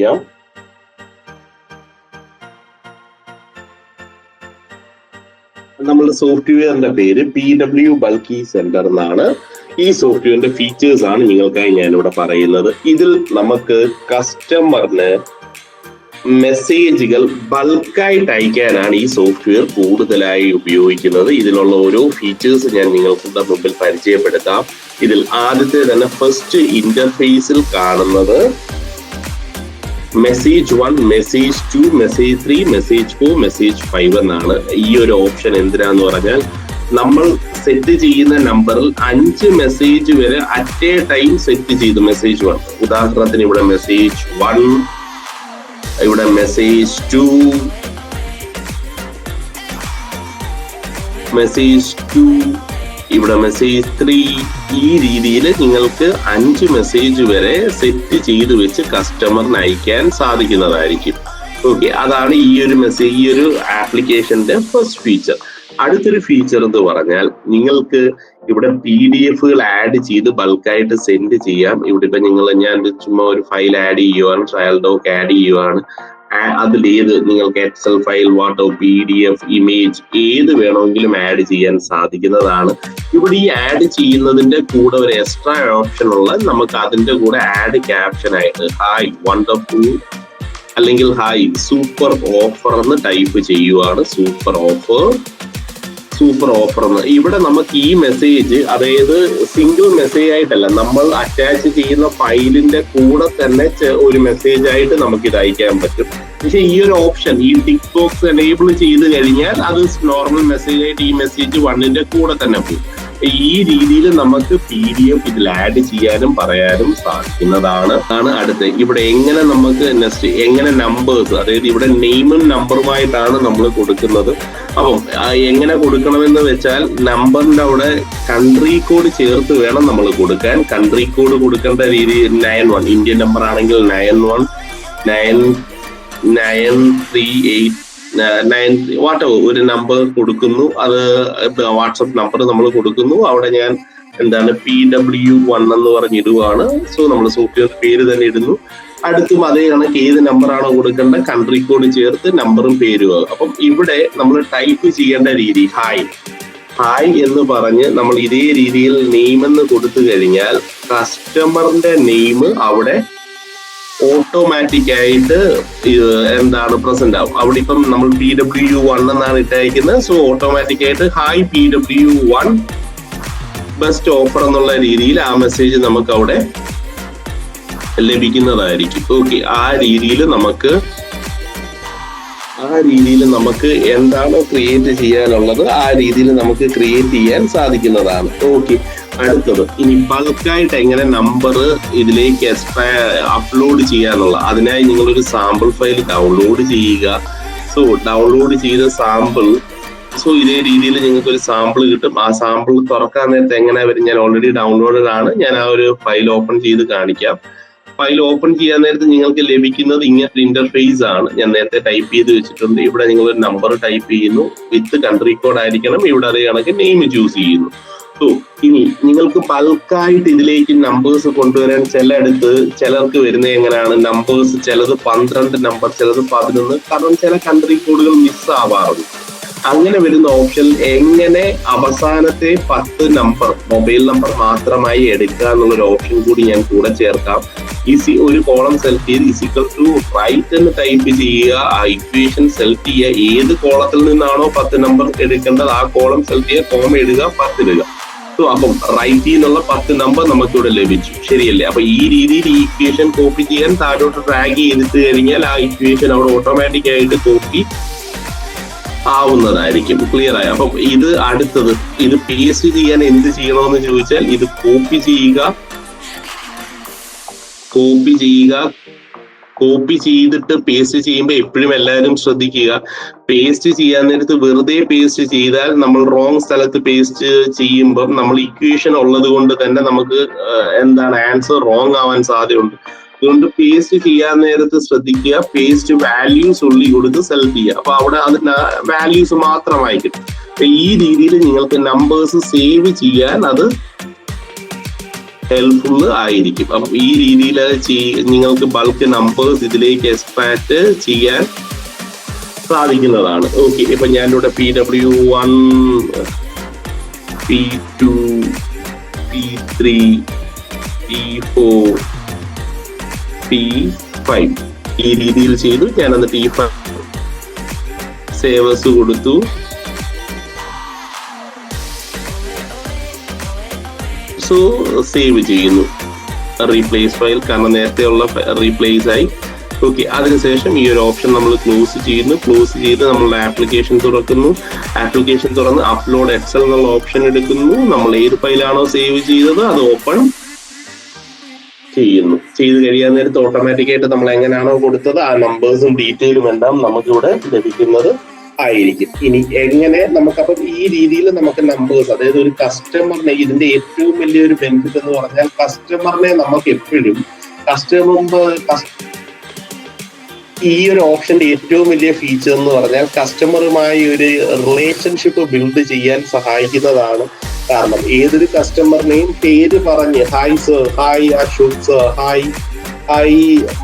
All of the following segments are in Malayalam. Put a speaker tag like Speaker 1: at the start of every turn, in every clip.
Speaker 1: ചെയ്യാം. നമ്മളുടെ സോഫ്റ്റ്വെയറിന്റെ പേര് PW ബൾക്കി സെന്റർ എന്നാണ്. ഈ സോഫ്റ്റ്വെയറിന്റെ ഫീച്ചേഴ്സ് ആണ് നിങ്ങൾക്കായി ഞാനിവിടെ പറയുന്നത്. ഇതിൽ നമുക്ക് കസ്റ്റമറിന് മെസ്സേജുകൾ ബൾക്കായിട്ട് അയക്കാനാണ് ഈ സോഫ്റ്റ്വെയർ കൂടുതലായി ഉപയോഗിക്കുന്നത്. ഇതിലുള്ള ഓരോ ഫീച്ചേഴ്സ് ഞാൻ നിങ്ങൾക്ക് മുമ്പിൽ പരിചയപ്പെടുത്താം. ഇതിൽ ആദ്യത്തെ തന്നെ ഫസ്റ്റ് ഇന്റർഫേസിൽ കാണുന്നത് message 1, message 2, message 3, message 4, message 5 എന്നാണ്. ഈ ഒരു ഓപ്ഷൻ എന്തിനാന്ന് പറഞ്ഞാൽ നമ്മൾ സെറ്റ് ചെയ്യുന്ന നമ്പറിൽ 5 മെസ്സേജ് വരെ അറ്റ് എ ടൈം സെറ്റ് ചെയ്തു. മെസ്സേജ് 1 ഉദാഹരണത്തിന് ഇവിടെ മെസ്സേജ് 1, ഇവിടെ മെസ്സേജ് 2, മെസ്സേജ് 2, ഇവിടെ മെസ്സേജ് 3. ഈ രീതിയിൽ നിങ്ങൾക്ക് 5 മെസ്സേജ് വരെ സെറ്റ് ചെയ്തു വെച്ച് കസ്റ്റമറിന് അയക്കാൻ സാധിക്കുന്നതായിരിക്കും. ഓക്കെ, അതാണ് ഈ ഒരു ആപ്ലിക്കേഷന്റെ ഫസ്റ്റ് ഫീച്ചർ. അടുത്തൊരു ഫീച്ചർ എന്ന് പറഞ്ഞാൽ നിങ്ങൾക്ക് ഇവിടെ PDF-കൾ ആഡ് ചെയ്ത് ബൾക്കായിട്ട് സെൻഡ് ചെയ്യാം. ഇവിടെ ഇപ്പൊ ഞാൻ ചുമ്മാ ഒരു ഫയൽ ആഡ് ചെയ്യുവാണ്, ട്രയൽ ഡോക്ക് ആഡ് ചെയ്യുവാണ്. അതിലേത് നിങ്ങൾക്ക് എക്സൽ ഫയൽ, വാട്ടോ, PDF, ഇമേജ് ഏത് വേണമെങ്കിലും ആഡ് ചെയ്യാൻ സാധിക്കുന്നതാണ്. ഇവിടെ ഈ ആഡ് ചെയ്യുന്നതിന്റെ കൂടെ ഒരു എക്സ്ട്രാ ഓപ്ഷൻ ഉള്ള നമുക്ക് അതിന്റെ കൂടെ ആഡ് ക്യാപ്ഷൻ ആയിട്ട് ഹായ് വണ്ടർഫുൾ അല്ലെങ്കിൽ ഹായ് സൂപ്പർ ഓഫർ എന്ന് ടൈപ്പ് ചെയ്യുവാണ്. സൂപ്പർ ഓഫർ എന്ന് ഇവിടെ നമുക്ക് ഈ മെസ്സേജ്, അതായത് സിംഗിൾ മെസ്സേജ് ആയിട്ടല്ല, നമ്മൾ അറ്റാച്ച് ചെയ്യുന്ന ഫയലിന്റെ കൂടെ തന്നെ ഒരു മെസ്സേജ് ആയിട്ട് നമുക്ക് ഇത് അയക്കാൻ പറ്റും. പക്ഷെ ഈ ഒരു ഓപ്ഷൻ, ഈ ടിക്ക് ബോക്സ് എനേബിൾ ചെയ്ത് കഴിഞ്ഞാൽ അത് നോർമൽ മെസ്സേജ് ആയിട്ട് ഈ മെസ്സേജ് 1ന്റെ കൂടെ തന്നെ പോകും. ഈ രീതിയിൽ നമുക്ക് PDF ഇതിൽ ആഡ് ചെയ്യാനും പറയാനും സാധിക്കുന്നതാണ്. അടുത്ത് ഇവിടെ എങ്ങനെ നമുക്ക് എങ്ങനെ നമ്പേഴ്സ്, അതായത് ഇവിടെ നെയിമും നമ്പറുമായിട്ടാണ് നമ്മൾ കൊടുക്കുന്നത്. അപ്പം എങ്ങനെ കൊടുക്കണമെന്ന് വെച്ചാൽ നമ്പറിന്റെ അവിടെ കൺട്രി കോഡ് ചേർത്ത് വേണം നമ്മൾ കൊടുക്കാൻ. കൺട്രി കോഡ് കൊടുക്കേണ്ട രീതി 91, ഇന്ത്യൻ നമ്പർ ആണെങ്കിൽ 919389 വാട്ടവർ ഒരു നമ്പർ കൊടുക്കുന്നു. അത് വാട്സപ്പ് നമ്പർ നമ്മൾ കൊടുക്കുന്നു. അവിടെ ഞാൻ PW1 എന്ന് പറഞ്ഞിടുവാണ്. സോ നമ്മൾ സോഫ്റ്റ്വെയർ പേര് തന്നെ ഇടുന്നു. അടുത്തും അതേ കണക്ക് ഏത് നമ്പറാണോ കൊടുക്കേണ്ടത് കൺട്രി കോഡ് ചേർത്ത് നമ്പറും പേരും ആകും. അപ്പം ഇവിടെ നമ്മൾ ടൈപ്പ് ചെയ്യേണ്ട രീതി ഹായ് എന്ന് പറഞ്ഞ് നമ്മൾ ഇതേ രീതിയിൽ നെയിം എന്ന് കൊടുത്തു കഴിഞ്ഞാൽ കസ്റ്റമറിന്റെ നെയിം അവിടെ ഓട്ടോമാറ്റിക് ആയിട്ട് പ്രസന്റ് ആവും. അവിടെ ഇപ്പം നമ്മൾ PW1 എന്നാണ് ഇട്ടയക്കുന്നത്. സോ ഓട്ടോമാറ്റിക് ആയിട്ട് ഹായ് PW1 ബെസ്റ്റ് ഓഫർ എന്നുള്ള രീതിയിൽ ആ മെസ്സേജ് നമുക്ക് അവിടെ ലഭിക്കുന്നതായിരിക്കും. ഓക്കെ, ആ രീതിയിൽ നമുക്ക് എന്താണോ ക്രിയേറ്റ് ചെയ്യാനുള്ളത് ആ രീതിയിൽ നമുക്ക് ക്രിയേറ്റ് ചെയ്യാൻ സാധിക്കുന്നതാണ്. ഓക്കെ, അടുത്തത് ഇനി ബൾക്കായിട്ട് എങ്ങനെ നമ്പർ ഇതിലേക്ക് എക്സ്ട്രാ അപ്ലോഡ് ചെയ്യാനുള്ള, അതിനായി നിങ്ങളൊരു സാമ്പിൾ ഫയൽ ഡൗൺലോഡ് ചെയ്യുക. സോ ഡൗൺലോഡ് ചെയ്ത സാമ്പിൾ, ഇതേ രീതിയിൽ നിങ്ങൾക്ക് ഒരു സാമ്പിൾ കിട്ടും. ആ സാമ്പിൾ തുറക്കാൻ നേരത്തെ എങ്ങനെ വരും, ഞാൻ ഓൾറെഡി ഡൗൺലോഡഡ് ആണ്. ഞാൻ ആ ഒരു ഫയൽ ഓപ്പൺ ചെയ്ത് കാണിക്കാം. ഫയൽ ഓപ്പൺ ചെയ്യാൻ നേരത്തെ നിങ്ങൾക്ക് ലഭിക്കുന്നത് ഇങ്ങനത്തെ ഇന്റർഫേസ് ആണ്. ഞാൻ നേരത്തെ ടൈപ്പ് ചെയ്ത് വെച്ചിട്ടുണ്ട്. ഇവിടെ നിങ്ങൾ ഒരു നമ്പർ ടൈപ്പ് ചെയ്യുന്നു, വിത്ത് കൺട്രി കോഡ് ആയിരിക്കണം. ഇവിടെ അതേ കണക്ക് നെയിം ചൂസ് ചെയ്യുന്നു. ഇനി നിങ്ങൾക്ക് ബൾക്കായിട്ട് ഇതിലേക്ക് നമ്പേഴ്സ് കൊണ്ടുവരാൻ ചിലർക്ക് വരുന്നത് എങ്ങനെയാണ്, നമ്പേഴ്സ് ചിലത് 12 നമ്പർ, ചിലത് 11, കാരണം ചില കൺട്രി കോഡുകൾ മിസ് ആവാറുണ്ട്. അങ്ങനെ വരുന്ന ഓപ്ഷൻ എങ്ങനെ അവസാനത്തെ 10 നമ്പർ മൊബൈൽ നമ്പർ മാത്രമായി എടുക്കുക എന്നുള്ളൊരു ഓപ്ഷൻ കൂടി ഞാൻ കൂടെ ചേർക്കാം. ഒരു കോളം സെലക്ട് ചെയ്ത് ഇസിക്കൽ ടു റൈറ്റ് എന്ന് ടൈപ്പ് ചെയ്യുക. ആ ഇക്വേഷൻ സെലക്ട് ചെയ്യുക. ഏത് കോളത്തിൽ നിന്നാണോ 10 നമ്പർ എടുക്കേണ്ടത് ആ കോളം സെലക്ട് ചെയ്യുക, കോമ ഇടുക, 10 ഇടുക. അപ്പം റൈറ്റിൽ നിന്നുള്ള 10 നമ്പർ നമുക്ക് ഇവിടെ ലഭിച്ചു, ശരിയല്ലേ? അപ്പൊ ഈ രീതിയിൽ ഈ ഇക്വേഷൻ കോപ്പി ചെയ്യാൻ താഴോട്ട് ഡ്രാഗ് ചെയ്തിട്ട് കഴിഞ്ഞാൽ ആ ഇക്വേഷൻ അവിടെ ഓട്ടോമാറ്റിക് ആയിട്ട് കോപ്പി ആവുന്നതായിരിക്കും. ക്ലിയർ ആയി? അപ്പം ഇത് അടുത്തത്, ഇത് പേസ്റ്റ് ചെയ്യാൻ എന്ത് ചെയ്യണമെന്ന് ചോദിച്ചാൽ ഇത് കോപ്പി ചെയ്തിട്ട് പേസ്റ്റ് ചെയ്യുമ്പോൾ എപ്പോഴും എല്ലാവരും ശ്രദ്ധിക്കുക, പേസ്റ്റ് ചെയ്യാൻ നേരത്ത് വെറുതെ പേസ്റ്റ് ചെയ്താൽ നമ്മൾ റോങ് സ്ഥലത്ത് പേസ്റ്റ് ചെയ്യുമ്പോൾ നമ്മൾ ഇക്വേഷൻ ഉള്ളത് കൊണ്ട് തന്നെ നമുക്ക് ആൻസർ റോങ് ആവാൻ സാധ്യതയുണ്ട്. അതുകൊണ്ട് പേസ്റ്റ് ചെയ്യാൻ നേരത്ത് ശ്രദ്ധിക്കുക, പേസ്റ്റ് വാല്യൂസ് ഉള്ളി കൊടുത്ത് സെലക്ട് ചെയ്യുക. അപ്പൊ അവിടെ അതിന് വാല്യൂസ് മാത്രമായി കിട്ടും. ഈ രീതിയിൽ നിങ്ങൾക്ക് നമ്പേഴ്സ് സേവ് ചെയ്യാൻ അത് ഹെൽപ്ഫുൾ ആയിരിക്കും. അപ്പം ഈ രീതിയിൽ നിങ്ങൾക്ക് ബൾക്ക് നമ്പേഴ്സ് ഇതിലേക്ക് എക്സ്ട്രാക്ട് ചെയ്യാൻ സാധിക്കുന്നതാണ്. ഓക്കെ, ഇപ്പൊ ഞാനിവിടെ PW1, P2, P3, P4, P5 ഈ രീതിയിൽ ചെയ്തു. ഞാനന്ന് P5 സേവസ് കൊടുത്തു. സോ സേവ് ചെയ്യുന്നു റീപ്ലേസ് ഫയൽ, കാരണം നേരത്തെ ഉള്ള റീപ്ലേസ് ആയി. ഓക്കെ, അതിനുശേഷം ഈ ഒരു ഓപ്ഷൻ നമ്മൾ ക്ലോസ് ചെയ്യുന്നു. ക്ലോസ് ചെയ്ത് നമ്മളുടെ ആപ്ലിക്കേഷൻ തുറക്കുന്നു. ആപ്ലിക്കേഷൻ തുറന്ന് അപ്ലോഡ് എക്സൽ എന്നുള്ള ഓപ്ഷൻ എടുക്കുന്നു. നമ്മൾ ഏത് ഫയലാണോ സേവ് ചെയ്തത് അത് ഓപ്പൺ ചെയ്യുന്നു. ചെയ്ത് കഴിയാൻ നേരത്ത് ഓട്ടോമാറ്റിക്കായിട്ട് നമ്മൾ എങ്ങനെയാണോ കൊടുത്തത് ആ നമ്പേഴ്സും ഡീറ്റെയിലും എല്ലാം നമുക്കിവിടെ ലഭിക്കുന്നത് ആയിരിക്കും. ഇനി എങ്ങനെ നമുക്കപ്പം ഈ രീതിയിൽ നമുക്ക് നമ്പേഴ്സ്, അതായത് ഒരു കസ്റ്റമറിനെ, ഇതിന്റെ ഏറ്റവും വലിയൊരു ബെനിഫിറ്റ് എന്ന് പറഞ്ഞാൽ കസ്റ്റമറിനെ നമുക്ക് എപ്പോഴും ഈ ഒരു ഓപ്ഷന്റെ ഏറ്റവും വലിയ ഫീച്ചർ എന്ന് പറഞ്ഞാൽ കസ്റ്റമറുമായി ഒരു റിലേഷൻഷിപ്പ് ബിൽഡ് ചെയ്യാൻ സഹായിക്കുന്നതാണ്. കാരണം ഏതൊരു കസ്റ്റമറിനെയും പേര് പറഞ്ഞ് hi sir, hi Ashok sir, hi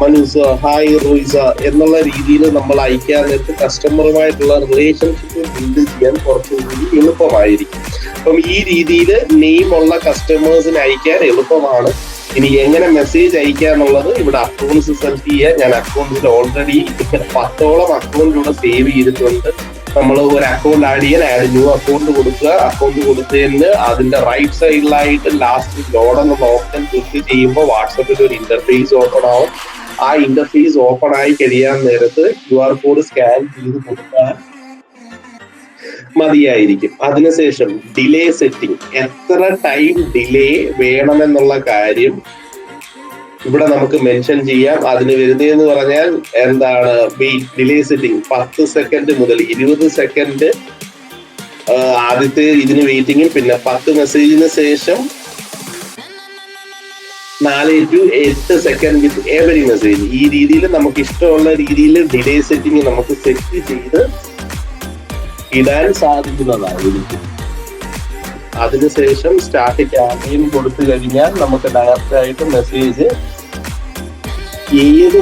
Speaker 1: Manu sir, hi Roy sir എന്നുള്ള രീതിയിൽ നമ്മൾ അയക്കാൻ നേരത്ത് കസ്റ്റമറുമായിട്ടുള്ള റിലേഷൻഷിപ്പ് ബിൽഡ് ചെയ്യാൻ കുറച്ചും കൂടി എളുപ്പമായിരിക്കും. അപ്പം ഈ രീതിയിൽ നെയിം ഉള്ള കസ്റ്റമേഴ്സിന് അയക്കാൻ എളുപ്പമാണ്. ഇനി എങ്ങനെ മെസ്സേജ് അയക്കാന്നുള്ളത് ഇവിടെ അക്കൗണ്ട്സ് സെലക്ട് ചെയ്യുക. ഞാൻ അക്കൗണ്ട്സിൽ ഓൾറെഡി 10ഓളം അക്കൗണ്ട് ഇവിടെ സേവ് ചെയ്തിട്ടുണ്ട്. നമ്മൾ ഒരു അക്കൗണ്ട് ആഡ് ചെയ്യാൻ ആഡ് ന്യൂ അക്കൗണ്ട് കൊടുക്കുക. അക്കൗണ്ട് കൊടുത്തതിന് അതിന്റെ റൈറ്റ് സൈഡിലായിട്ട് ലാസ്റ്റ് ലോഡ് എന്നുള്ള ഓപ്ഷൻ ക്ലിക്ക് ചെയ്യുമ്പോൾ വാട്സപ്പിൽ ഒരു ഇന്റർഫേസ് ഓപ്പൺ ആവും. ആ ഇന്റർഫേസ് ഓപ്പൺ ആയി കഴിയാൻ നേരത്ത് QR കോഡ് സ്കാൻ ചെയ്ത് കൊടുക്കാൻ മതിയായിരിക്കും. അതിനുശേഷം ഡിലേ സെറ്റിംഗ്, എത്ര ടൈം ഡിലേ വേണമെന്നുള്ള കാര്യം ഇവിടെ നമുക്ക് മെൻഷൻ ചെയ്യാം. അതിന് വരുന്നതെന്ന് പറഞ്ഞാൽ എന്താണ്, ഡിലേ സെറ്റിംഗ് 10 സെക്കൻഡ് മുതൽ 20 സെക്കൻഡ് ആദ്യത്തെ ഇതിന് വെയിറ്റിംഗും, പിന്നെ 10 മെസ്സേജിന് ശേഷം 4 to 8 second with every message. ഈ രീതിയിൽ നമുക്ക് ഇഷ്ടമുള്ള രീതിയിൽ ഡിലേ സെറ്റിംഗ് നമുക്ക് സെറ്റ് ചെയ്ത് ഇടാൻ സാധിക്കുന്നതായിരിക്കും. അതിനുശേഷം സ്റ്റാർട്ട് ക്യാമ്പയിൻ കൊടുത്തു കഴിഞ്ഞാൽ നമുക്ക് ഡയറക്റ്റ് ആയിട്ട് മെസ്സേജ് ഏത്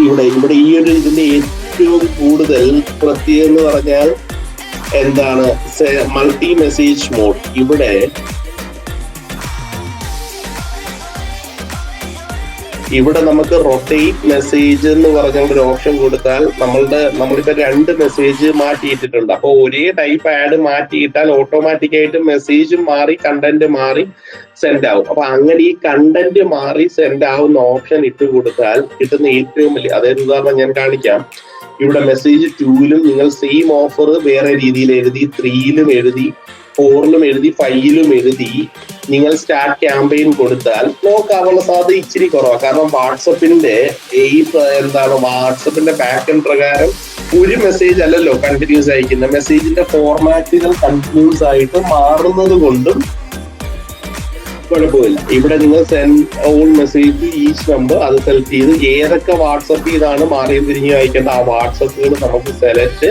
Speaker 1: ഇവിടെ ഈ ഒരു ഇതിന്റെ ഏറ്റവും കൂടുതൽ പ്രത്യേകത എന്ന് പറഞ്ഞാൽ എന്താണ്, മൾട്ടി മെസ്സേജ് മോഡ്. ഇവിടെ നമുക്ക് റൊട്ടേറ്റ് മെസ്സേജ് എന്ന് പറഞ്ഞ ഒരു ഓപ്ഷൻ കൊടുത്താൽ നമ്മളിപ്പോ 2 മെസ്സേജ് മാറ്റിയിട്ടിട്ടുണ്ട്. അപ്പൊ ഒരേ ടൈപ്പ് ആഡ് മാറ്റിയിട്ടാൽ ഓട്ടോമാറ്റിക്കായിട്ട് മെസ്സേജ് മാറി കണ്ടന്റ് മാറി സെൻഡ് ആവും. അപ്പൊ അങ്ങനെ ഈ കണ്ടന്റ് മാറി സെൻഡ് ആവുന്ന ഓപ്ഷൻ ഇട്ട് കൊടുത്താൽ കിട്ടുന്ന ഏറ്റവും വലിയ, അതായത് ഉദാഹരണം ഞാൻ കാണിക്കാം. ഇവിടെ മെസ്സേജ് 2ലും നിങ്ങൾ സെയിം ഓഫർ വേറെ രീതിയിൽ എഴുതി, 3ലും എഴുതി, 4ലും എഴുതി, 5ലും എഴുതി നിങ്ങൾ സ്റ്റാർട്ട് ക്യാമ്പയിൻ കൊടുത്താൽ നോക്കാനുള്ള സാധ്യത ഇച്ചിരി കുറവാണ്. കാരണം വാട്സപ്പിന്റെ ബാക്ക് എൻഡ് പ്രകാരം ഒരു മെസ്സേജ് അല്ലല്ലോ കണ്ടിന്യൂസ് അയക്കുന്ന, മെസ്സേജിന്റെ ഫോർമാറ്റുകൾ കണ്ടിന്യൂസ് ആയിട്ട് മാറുന്നത് കൊണ്ടും കുഴപ്പമില്ല. ഇവിടെ നിങ്ങൾ send all message each number അത് സെലക്ട് ചെയ്ത് ഏതൊക്കെ വാട്സപ്പിൽ ഇതാണ് മാറിയും തിരിഞ്ഞു അയക്കേണ്ട ആ വാട്സപ്പുകൾ നമുക്ക് സെലക്ട്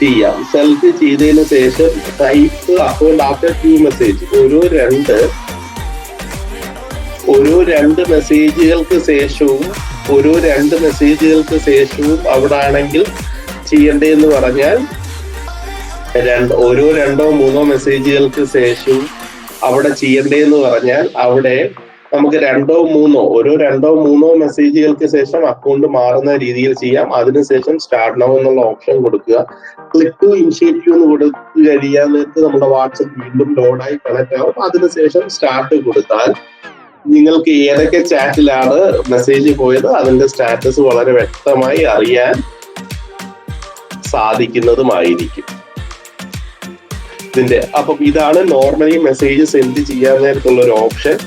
Speaker 1: ചെയ്യാം. സെലക്ട് ചെയ്തതിന് ശേഷം ടൈപ്പ് അക്കൗണ്ട് ആഫ്റ്റർ 2 മെസ്സേജ്, ഓരോ രണ്ട് മെസ്സേജുകൾക്ക് ശേഷവും അവിടെ ആണെങ്കിൽ ചെയ്യേണ്ടതെന്ന് പറഞ്ഞാൽ ഓരോ 2-3 മെസ്സേജുകൾക്ക് ശേഷവും അവിടെ ചെയ്യേണ്ടതെന്ന് പറഞ്ഞാൽ അവിടെ നമുക്ക് 2-3 മെസ്സേജുകൾക്ക് ശേഷം അക്കൗണ്ട് മാറുന്ന രീതിയിൽ ചെയ്യാം. അതിനുശേഷം സ്റ്റാർട്ട് നൗ എന്നുള്ള ഓപ്ഷൻ കൊടുക്കുക. ക്ലിക്ക് ടു ഇനിഷ്യേറ്റീവ് എന്ന് കൊടുത്തു കഴിയാൻ നേരത്ത് നമ്മുടെ വാട്സപ്പ് വീണ്ടും ലോഡായി കണക്ട് ആവും. അതിനുശേഷം സ്റ്റാർട്ട് കൊടുത്താൽ നിങ്ങൾക്ക് ഏതൊക്കെ ചാറ്റിലാണ് മെസ്സേജ് പോയത് അതിന്റെ സ്റ്റാറ്റസ് വളരെ വ്യക്തമായി അറിയാൻ സാധിക്കുന്നതുമായിരിക്കും. അപ്പം ഇതാണ് നോർമലി മെസ്സേജ് സെൻഡ് ചെയ്യാൻ നേരത്തുള്ള ഒരു ഓപ്ഷൻ.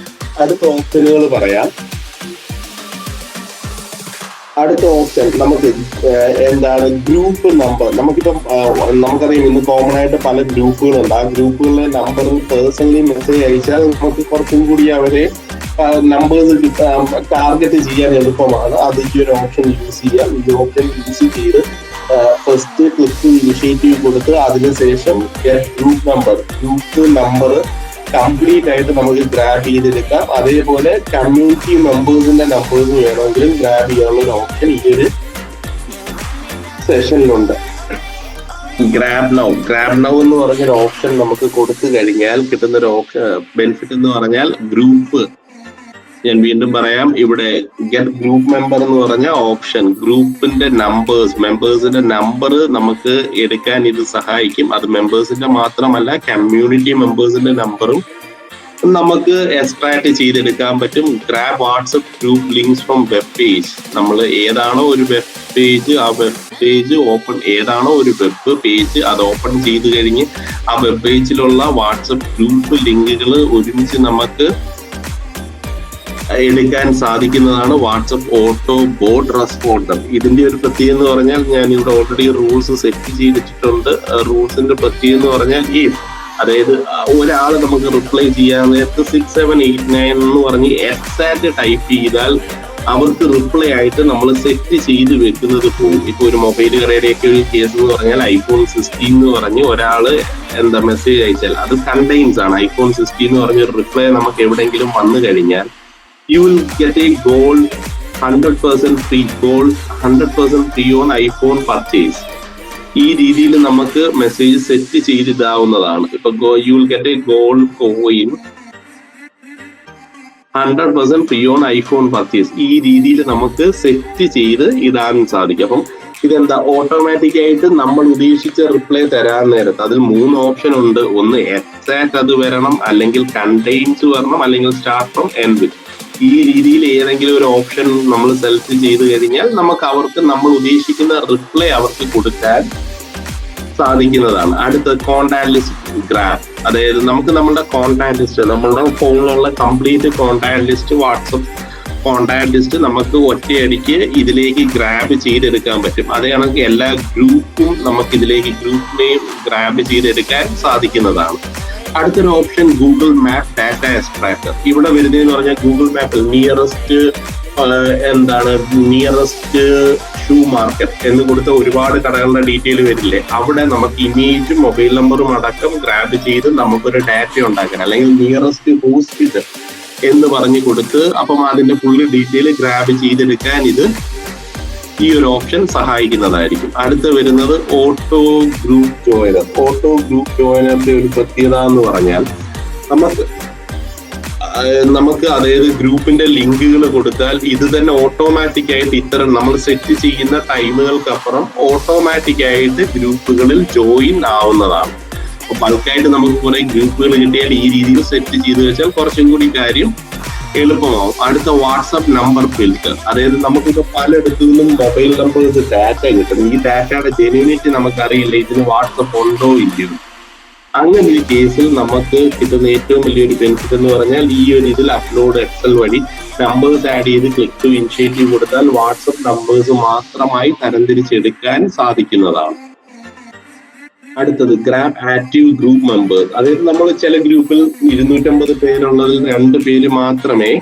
Speaker 1: അടുത്ത ഓപ്ഷനുകൾ പറയാം. അടുത്ത ഓപ്ഷൻ നമുക്ക് ഗ്രൂപ്പ് നമ്പർ. നമുക്കറിയാം ഇന്ന് കോമൺ ആയിട്ട് പല ഗ്രൂപ്പുകളുണ്ട്. ആ ഗ്രൂപ്പുകളിലെ നമ്പർ പേഴ്സണലി മെസ്സേജ് അയച്ചാൽ നമുക്ക് കുറച്ചും കൂടി അവരെ നമ്പേഴ്സ് ടാർഗറ്റ് ചെയ്യാൻ എളുപ്പമാണ്. അത് ഈ ഒരു ഓപ്ഷൻ യൂസ് ചെയ്യാം. ഈ ഓപ്ഷൻ യൂസ് ചെയ്ത് ഫസ്റ്റ് ക്ലിക്ക് ഇനിഷ്യേറ്റീവ് കൊടുത്ത് അതിനുശേഷം ഗ്രൂപ്പ് നമ്പർ കംപ്ലീറ്റ് ആയിട്ട് നമുക്ക് ഗ്രാബ് ചെയ്തെടുക്കാം. അതേപോലെ കമ്മ്യൂണിറ്റി മെമ്പേഴ്സിന്റെ നമ്പേഴ്സ് വേണമെങ്കിലും ഗ്രാബ് ചെയ്യാനുള്ള ഒരു ഓപ്ഷൻ ഈ ഒരു സെഷനിലുണ്ട്. ഗ്രാബ് നൗ എന്ന് പറഞ്ഞൊരു ഓപ്ഷൻ നമുക്ക് കൊടുത്തു കഴിഞ്ഞാൽ കിട്ടുന്ന ഒരു ഓപ്ഷൻ ബെനിഫിറ്റ് എന്ന് പറഞ്ഞാൽ ഗ്രൂപ്പ്, ഞാൻ വീണ്ടും പറയാം, ഇവിടെ ഗെറ്റ് ഗ്രൂപ്പ് മെമ്പർ എന്ന് പറഞ്ഞ ഓപ്ഷൻ ഗ്രൂപ്പിന്റെ മെമ്പേഴ്സിന്റെ നമ്പർ നമുക്ക് എടുക്കാൻ ഇത് സഹായിക്കും. അത് മെമ്പേഴ്സിന്റെ മാത്രമല്ല കമ്മ്യൂണിറ്റി മെമ്പേഴ്സിന്റെ നമ്പറും നമുക്ക് എക്സ്ട്രാക്ട് ചെയ്തെടുക്കാൻ പറ്റും. Grab WhatsApp group links from web page. നമ്മൾ ഏതാണോ ഒരു വെബ് പേജ്, ആ വെബ് പേജ് ഓപ്പൺ ഏതാണോ ഒരു വെബ് പേജ് അത് ഓപ്പൺ ചെയ്ത് കഴിഞ്ഞ് ആ വെബ് പേജിലുള്ള വാട്സപ്പ് ഗ്രൂപ്പ് ലിങ്കുകൾ ഒരുമിച്ച് നമുക്ക് എടുക്കാൻ സാധിക്കുന്നതാണ് വാട്സപ്പ് ഓട്ടോ ബോട്ട് റെസ്പോണ്ടർ. ഇതിന്റെ ഒരു പ്രത്യേകത എന്ന് പറഞ്ഞാൽ ഞാൻ ഇവിടെ ഓൾറെഡി റൂൾസ് സെറ്റ് ചെയ്തിട്ടുണ്ട്. റൂൾസിന്റെ പ്രത്യേകത എന്ന് പറഞ്ഞാൽ അതായത് ഒരാൾ നമുക്ക് റിപ്ലൈ ചെയ്യാൻ നേരത്ത് 6789 എന്ന് പറഞ്ഞ് എക്സാക്ട് ടൈപ്പ് ചെയ്താൽ അവർക്ക് റിപ്ലൈ ആയിട്ട് നമ്മൾ സെറ്റ് ചെയ്ത് വെക്കുന്നത് പോകും. ഇപ്പൊ ഒരു മൊബൈൽ കടയുടെയൊക്കെ ഒരു കേസ് എന്ന് പറഞ്ഞാൽ iPhone 16 എന്ന് പറഞ്ഞ് ഒരാള് മെസ്സേജ് അയച്ചാൽ അത് കണ്ടെയ്ൻസ് ആണ്. iPhone 16 എന്ന് പറഞ്ഞൊരു റിപ്ലൈ നമുക്ക് എവിടെയെങ്കിലും വന്നു കഴിഞ്ഞാൽ you will get a gold 100% free gold 100% free on iPhone purchase. ഈ രീതിയിൽ നമുക്ക് മെസ്സേജ് സെറ്റ് ചെയ്തിടാവുന്നതാണ്. ഇപ്പൊ you will get a gold coin 100% free on iPhone purchase. ഈ രീതിയിൽ നമുക്ക് സെറ്റ് ചെയ്ത് ഇടാൻ സാധിക്കും. അപ്പം ഇതെന്താ ഓട്ടോമാറ്റിക് ആയിട്ട് നമ്മൾ ഉദ്ദേശിച്ച റിപ്ലൈ തരാൻ നേരത്ത് അതിൽ 3 ഓപ്ഷൻ ഉണ്ട്. ഒന്ന് എക്സാക്ട് അത് വരണം, അല്ലെങ്കിൽ കണ്ടെയ്ൻസ് വരണം, അല്ലെങ്കിൽ സ്റ്റാർട്ട് ഫ്രം എൻഡ്. ഈ രീതിയിൽ ഏതെങ്കിലും ഒരു ഓപ്ഷൻ നമ്മൾ സെലക്ട് ചെയ്ത് കഴിഞ്ഞാൽ നമുക്ക് അവർക്ക് നമ്മൾ ഉദ്ദേശിക്കുന്ന റിപ്ലൈ അവർക്ക് കൊടുക്കാൻ സാധിക്കുന്നതാണ്. അടുത്ത കോണ്ടാക്ട് ലിസ്റ്റ് ഗ്രാബ്. അതായത് നമുക്ക് നമ്മുടെ കോണ്ടാക്ട് ലിസ്റ്റ്, നമ്മളുടെ ഫോണിലുള്ള complete contact list, WhatsApp contact list നമുക്ക് ഒറ്റയടിക്ക് ഇതിലേക്ക് ഗ്രാബ് ചെയ്തെടുക്കാൻ പറ്റും. അതേ കണക്ക് എല്ലാ ഗ്രൂപ്പും നമുക്ക് ഇതിലേക്ക് ഗ്രൂപ്പിനെയും ഗ്രാബ് ചെയ്തെടുക്കാൻ സാധിക്കുന്നതാണ്. അടുത്തൊരു option Google map data extractor. ഇവിടെ വരുന്നതെന്ന് പറഞ്ഞാൽ ഗൂഗിൾ മാപ്പിൽ നിയറസ്റ്റ് ഷൂ മാർക്കറ്റ് എന്ന് കൊടുത്ത ഒരുപാട് കടകളുടെ ഡീറ്റെയിൽ വരില്ലേ, അവിടെ നമുക്ക് ഇമേജും മൊബൈൽ നമ്പറും അടക്കം ഗ്രാബ് ചെയ്ത് നമുക്കൊരു ഡാറ്റ ഉണ്ടാക്കാൻ, അല്ലെങ്കിൽ നിയറസ്റ്റ് ഹോസ്പിറ്റൽ എന്ന് പറഞ്ഞു കൊടുത്ത് അപ്പം അതിന്റെ ഫുള്ള് ഡീറ്റെയിൽ ഗ്രാബ് ചെയ്തെടുക്കാൻ ഇത് ഈ ഒരു ഓപ്ഷൻ സഹായിക്കുന്നതായിരിക്കും. അടുത്ത് വരുന്നത് auto group joiner. Auto group ജോയിനറിന്റെ ഒരു പ്രത്യേകത എന്ന് പറഞ്ഞാൽ നമുക്ക് അതായത് ഗ്രൂപ്പിന്റെ ലിങ്കുകൾ കൊടുത്താൽ ഇത് തന്നെ ഓട്ടോമാറ്റിക് ആയിട്ട് ഇത്തരം നമ്മൾ സെറ്റ് ചെയ്യുന്ന ടൈമുകൾക്കപ്പുറം ഓട്ടോമാറ്റിക് ആയിട്ട് ഗ്രൂപ്പുകളിൽ ജോയിൻ ആവുന്നതാണ്. അപ്പൊ ബൾക്കായിട്ട് നമുക്ക് കുറെ ഗ്രൂപ്പുകൾ കിട്ടിയാൽ ഈ രീതിയിൽ സെറ്റ് ചെയ്ത് വെച്ചാൽ കുറച്ചും കൂടി കാര്യം എളുപ്പമാവും. അടുത്ത വാട്സപ്പ് നമ്പർ ഫിൽറ്റർ. അതായത് നമുക്കിപ്പോ പലയിടത്തു നിന്നും മൊബൈൽ നമ്പേഴ്സ് ഡാറ്റ കിട്ടും. ഈ ഡാറ്റയുടെ ജെന്യൂനിറ്റി നമുക്കറിയില്ല, ഇതിന് വാട്സപ്പ് ഉണ്ടോ ഇല്ലയോ. അങ്ങനെ ഒരു കേസിൽ നമുക്ക് കിട്ടുന്ന ഏറ്റവും വലിയൊരു ബെനിഫിറ്റ് എന്ന് പറഞ്ഞാൽ ഈ ഒരു ഇതിൽ അപ്ലോഡ് എക്സൽ വഴി നമ്പേഴ്സ് ആഡ് ചെയ്ത് ക്ലിക്ക് ടു ഇനിഷ്യേറ്റീവ് കൊടുത്താൽ വാട്സപ്പ് നമ്പേഴ്സ് മാത്രമായി തരംതിരിച്ചെടുക്കാൻ സാധിക്കുന്നതാണ്. അടുത്തത് ഗ്രാബ് ആക്റ്റീവ് ഗ്രൂപ്പ് മെമ്പേഴ്സ്. അതായത് നമ്മൾ ചില ഗ്രൂപ്പിൽ 250 പേരുള്ളതിൽ 2 പേര് മാത്രമേ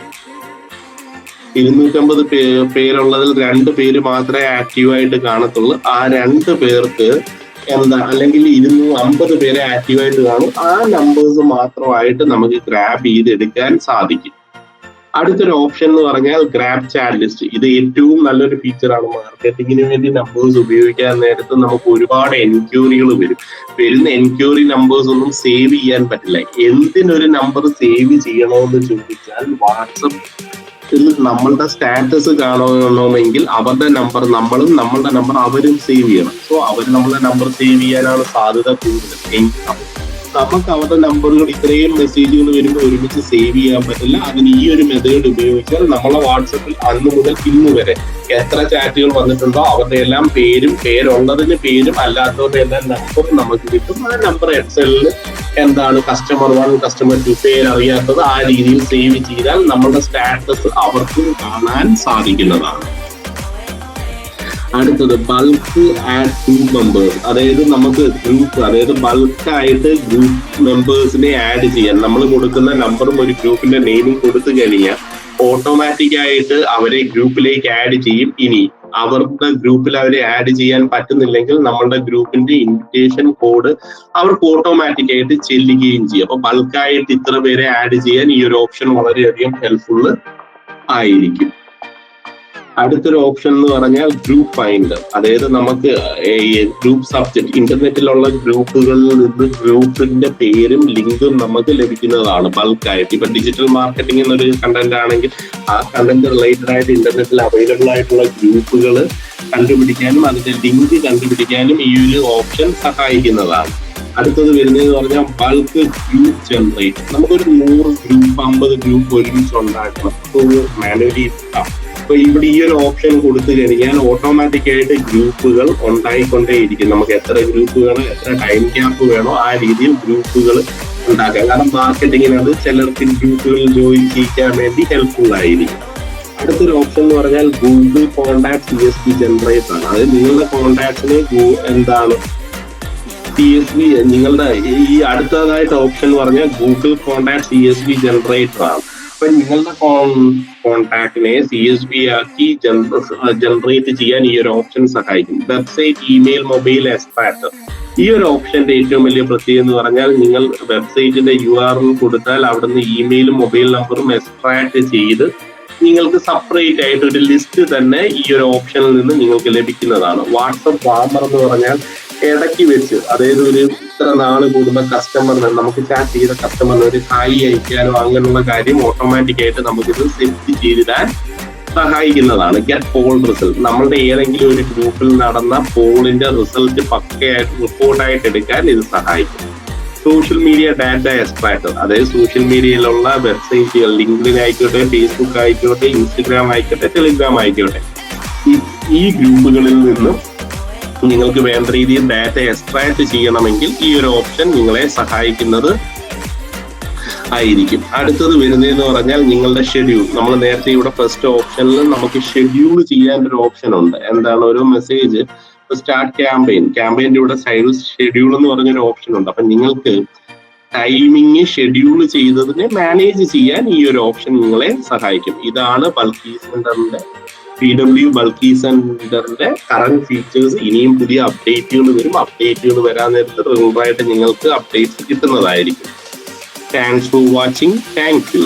Speaker 1: 250 പേരുള്ളതിൽ 2 പേര് മാത്രമേ ആക്റ്റീവായിട്ട് കാണത്തുള്ളൂ. ആ 2 പേർക്ക് അല്ലെങ്കിൽ 250 പേരെ ആക്റ്റീവായിട്ട് കാണും. ആ നമ്പേഴ്സ് മാത്രമായിട്ട് നമുക്ക് ഗ്രാബ് ചെയ്തെടുക്കാൻ സാധിക്കും. അടുത്തൊരു ഓപ്ഷൻ എന്ന് പറഞ്ഞാൽ ഗ്രാബ് ചാറ്റ് ലിസ്റ്റ്. ഇത് ഏറ്റവും നല്ലൊരു ഫീച്ചറാണ്. മാർക്കറ്റിങ്ങിന് വേണ്ടി നമ്പേഴ്സ് ഉപയോഗിക്കാൻ നേരത്ത് നമുക്ക് ഒരുപാട് എൻക്വയറികൾ വരുന്ന എൻക്വയറി നമ്പേഴ്സ് ഒന്നും സേവ് ചെയ്യാൻ പറ്റില്ല. എന്തിനൊരു നമ്പർ സേവ് ചെയ്യണമെന്ന് ചോദിച്ചാൽ വാട്സപ്പിൽ നമ്മളുടെ സ്റ്റാറ്റസ് കാണണമെങ്കിൽ അവരുടെ നമ്പർ നമ്മളും നമ്മളുടെ നമ്പർ അവരും സേവ് ചെയ്യണം. സോ അവർ നമ്മളുടെ നമ്പർ സേവ് ചെയ്യാനാണ് സാധ്യത കൂടുതൽ. നമുക്ക് അവരുടെ നമ്പറുകൾ ഇത്രയും മെസ്സേജുകൾ വരുമ്പോൾ ഒരുമിച്ച് സേവ് ചെയ്യാൻ പറ്റില്ല. അതിന് ഈ ഒരു മെത്തേഡ് ഉപയോഗിച്ചാൽ നമ്മളെ വാട്സപ്പിൽ അന്ന് മുതൽ ഇന്ന് വരെ എത്ര ചാറ്റുകൾ വന്നിട്ടുണ്ടോ അവരുടെ എല്ലാം പേരുള്ളതിന് പേരും അല്ലാത്തവരുടെ എല്ലാം നമ്പറും നമുക്ക് കിട്ടും. ആ നമ്പർ എക്സലിൽ കസ്റ്റമർ 1 കസ്റ്റമർ 2 പേരറിയാത്തത് ആ രീതിയിൽ സേവ് ചെയ്താൽ നമ്മളുടെ സ്റ്റാറ്റസ് അവർക്കും കാണാൻ സാധിക്കുന്നതാണ്. അടുത്തത് ബൾക്ക് ആഡ് ഗ്രൂപ്പ് മെമ്പേഴ്സ്. അതായത് നമുക്ക് ബൾക്കായിട്ട് ഗ്രൂപ്പ് മെമ്പേഴ്സിനെ ആഡ് ചെയ്യാൻ നമ്മൾ കൊടുക്കുന്ന നമ്പറും ഒരു ഗ്രൂപ്പിന്റെ നെയിമും കൊടുത്തു കഴിഞ്ഞാൽ ഓട്ടോമാറ്റിക് ആയിട്ട് അവരെ ഗ്രൂപ്പിലേക്ക് ആഡ് ചെയ്യും. ഇനി അവരുടെ ഗ്രൂപ്പിൽ അവരെ ആഡ് ചെയ്യാൻ പറ്റുന്നില്ലെങ്കിൽ നമ്മളുടെ ഗ്രൂപ്പിന്റെ ഇൻവിറ്റേഷൻ കോഡ് അവർക്ക് ഓട്ടോമാറ്റിക് ആയിട്ട് ചെല്ലുകയും ചെയ്യും. അപ്പൊ ബൾക്കായിട്ട് ഇത്ര പേരെ ആഡ് ചെയ്യാൻ ഈ ഒരു ഓപ്ഷൻ വളരെയധികം ഹെൽപ്ഫുൾ ആയിരിക്കും. അടുത്തൊരു ഓപ്ഷൻ എന്ന് പറഞ്ഞാൽ ഗ്രൂപ്പ് ഫൈൻഡർ. അതായത് നമുക്ക് ഗ്രൂപ്പ് സബ്ജക്ട് ഇന്റർനെറ്റിലുള്ള ഗ്രൂപ്പുകളിൽ നിന്ന് ഗ്രൂപ്പിന്റെ പേരും ലിങ്കും നമുക്ക് ലഭിക്കുന്നതാണ് ബൾക്കായിട്ട്. ഇപ്പൊ ഡിജിറ്റൽ മാർക്കറ്റിംഗ് എന്നൊരു കണ്ടന്റ് ആണെങ്കിൽ ആ കണ്ടന്റ് റിലേറ്റഡ് ആയിട്ട് ഇന്റർനെറ്റിൽ അവൈലബിൾ ആയിട്ടുള്ള ഗ്രൂപ്പുകൾ കണ്ടുപിടിക്കാനും അതിന്റെ ലിങ്ക് കണ്ടുപിടിക്കാനും ഈ ഒരു ഓപ്ഷൻ സഹായിക്കുന്നതാണ്. അടുത്തത് വരുന്നതെന്ന് പറഞ്ഞാൽ ബൾക്ക് ഗ്രൂപ്പ് ജനറേറ്റ്. നമുക്കൊരു 100 ഗ്രൂപ്പ് 50 ഗ്രൂപ്പ് ഒരുമിച്ച് ഉണ്ടാക്കണം, മാനുവലി. അപ്പൊ ഇവിടെ ഈ ഒരു ഓപ്ഷൻ കൊടുത്തു കഴിഞ്ഞാൽ ഓട്ടോമാറ്റിക് ആയിട്ട് ഗ്രൂപ്പുകൾ ഉണ്ടായിക്കൊണ്ടേയിരിക്കും. നമുക്ക് എത്ര ഗ്രൂപ്പ് വേണോ, എത്ര ടൈം ക്യാപ്പ് വേണോ ആ രീതിയിൽ ഗ്രൂപ്പുകൾ ഉണ്ടാക്കാം. കാരണം മാർക്കറ്റിങ്ങിനത് ചിലർക്ക് ഗ്രൂപ്പുകളിൽ ജോയിൻ ചെയ്യിക്കാൻ വേണ്ടി ഹെൽപ്ഫുൾ ആയിരിക്കും. അടുത്തൊരു ഓപ്ഷൻ എന്ന് പറഞ്ഞാൽ ഗൂഗിൾ കോണ്ടാക്ട് CSV ജനറേറ്റർ ആണ്. അതായത് നിങ്ങളുടെ കോണ്ടാക്ട്സിന് എന്താണ് CSV, നിങ്ങളുടെ ഈ അടുത്തതായിട്ട് ഓപ്ഷൻ എന്ന് പറഞ്ഞാൽ ഗൂഗിൾ കോണ്ടാക്ട് CSV ജനറേറ്റർ ആണ്. അപ്പൊ നിങ്ങളുടെ കോണ്ടാക്ടിനെ CSV ആക്കി ജനറേറ്റ് ചെയ്യാൻ ഈ ഒരു ഓപ്ഷൻ സഹായിക്കും. Website, email, mobile extractor. ഈ ഒരു ഓപ്ഷന്റെ ഏറ്റവും വലിയ പ്രത്യേകത എന്ന് പറഞ്ഞാൽ നിങ്ങൾ വെബ്സൈറ്റിന്റെ URL കൊടുത്താൽ അവിടുന്ന് ഇമെയിലും മൊബൈൽ നമ്പറും എക്സ്ട്രാക്ട് ചെയ്ത് നിങ്ങൾക്ക് സെപ്പറേറ്റ് ആയിട്ട് ഒരു ലിസ്റ്റ് തന്നെ ഈ ഒരു ഓപ്ഷനിൽ നിന്ന് നിങ്ങൾക്ക് ലഭിക്കുന്നതാണ്. വാട്സപ്പ് വാർമർ എന്ന് പറഞ്ഞാൽ ഇടയ്ക്ക് വെച്ച്, അതായത് ഒരു ഇത്ര നാള് കൂടുന്ന കസ്റ്റമറിന്, നമുക്ക് ചാറ്റ് ചെയ്ത കസ്റ്റമറിന് ഒരു ഹായ് അയക്കാനോ അങ്ങനെയുള്ള കാര്യം ഓട്ടോമാറ്റിക് ആയിട്ട് നമുക്കിത് സെറ്റ് ചെയ്തിടാൻ സഹായിക്കുന്നതാണ്. Get Paul result. നമ്മളുടെ ഏതെങ്കിലും ഒരു ഗ്രൂപ്പിൽ നടന്ന പോളിന്റെ റിസൾട്ട് പക്കയായിട്ട് റിപ്പോർട്ടായിട്ട് എടുക്കാൻ ഇത് സഹായിക്കും. Social media data extractor. അതായത് സോഷ്യൽ മീഡിയയിലുള്ള വെബ്സൈറ്റുകൾ, ലിങ്ക്ഡിൻ ആയിക്കോട്ടെ, ഫേസ്ബുക്ക് ആയിക്കോട്ടെ, ഇൻസ്റ്റഗ്രാം ആയിക്കോട്ടെ, ടെലിഗ്രാം ആയിക്കോട്ടെ, ഈ ഗ്രൂപ്പുകളിൽ നിന്നും നിങ്ങൾക്ക് വേണ്ട രീതിയിൽ ഡാറ്റ എക്സ്ട്രാക്ട് ചെയ്യണമെങ്കിൽ ഈ ഒരു ഓപ്ഷൻ നിങ്ങളെ സഹായിക്കുന്നത് ആയിരിക്കും. അടുത്തത് വരുന്നതെന്ന് പറഞ്ഞാൽ നിങ്ങളുടെ ഷെഡ്യൂൾ. നമ്മൾ നേരത്തെ ഇവിടെ ഫസ്റ്റ് ഓപ്ഷനിൽ നമുക്ക് ഷെഡ്യൂൾ ചെയ്യാൻ ഒരു ഓപ്ഷൻ ഉണ്ട്. എന്താണ്, ഒരു മെസ്സേജ് സ്റ്റാർട്ട് ക്യാമ്പയിന്റെ ഇവിടെ സൈഡിൽ ഷെഡ്യൂൾ എന്ന് പറഞ്ഞൊരു ഓപ്ഷൻ ഉണ്ട്. അപ്പൊ നിങ്ങൾക്ക് ടൈമിങ് ഷെഡ്യൂൾ ചെയ്തതിനെ മാനേജ് ചെയ്യാൻ ഈ ഒരു ഓപ്ഷൻ നിങ്ങളെ സഹായിക്കും. ഇതാണ് ബൾക്കി സെന്ററിന്റെ PW ബൾക്കി സെന്ററിന്റെ കറന്റ് ഫീച്ചേഴ്സ്. ഇനിയും പുതിയ അപ്ഡേറ്റുകൾ വരും. അപ്ഡേറ്റുകൾ വരാൻ നേരത്ത് റെഗുലറായിട്ട് നിങ്ങൾക്ക് അപ്ഡേറ്റ്സ് കിട്ടുന്നതായിരിക്കും. Thanks for watching. Thank you.